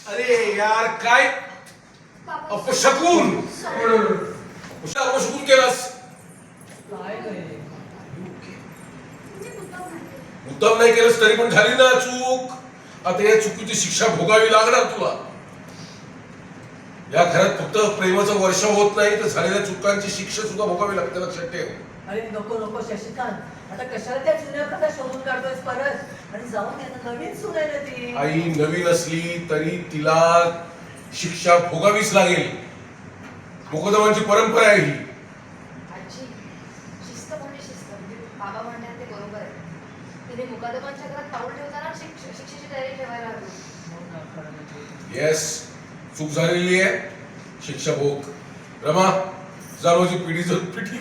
अरे यार काय अपशकून अपशकून केलास. मुद्दाम नाही केलंस तरी पण झाली ना चूक. आता या चुकीची शिक्षा भोगावी लागणार तुला. या घरात फक्त प्रेमाचं वर्ष होत नाही तर झालेल्या चुकांची शिक्षा सुद्धा भोगावी लागते, लक्षात ठेव. अरे नको नको शशिकांत, आता कशाला त्या जुन्या प्रथा शोधून काढतोयस परत. आणि जाऊन यांना नवीन सून आहे ना ती. आई नवीन असली तरी तिला शिक्षा भोगावीच लागेल. मोकदमांची परंपरा आहे ही. आजी, शिस्त म्हणजे शिस्त. बाबा म्हणतात ते बरोबर आहे. तिने मुकादमांच्या घरात पाऊल ठेवताना शिक्षेची तयारी ठेवायला हवी. येस, चूक झालेली आहे, शिक्षा भोग. रमा, जा माझी पिढी जाऊन पिठी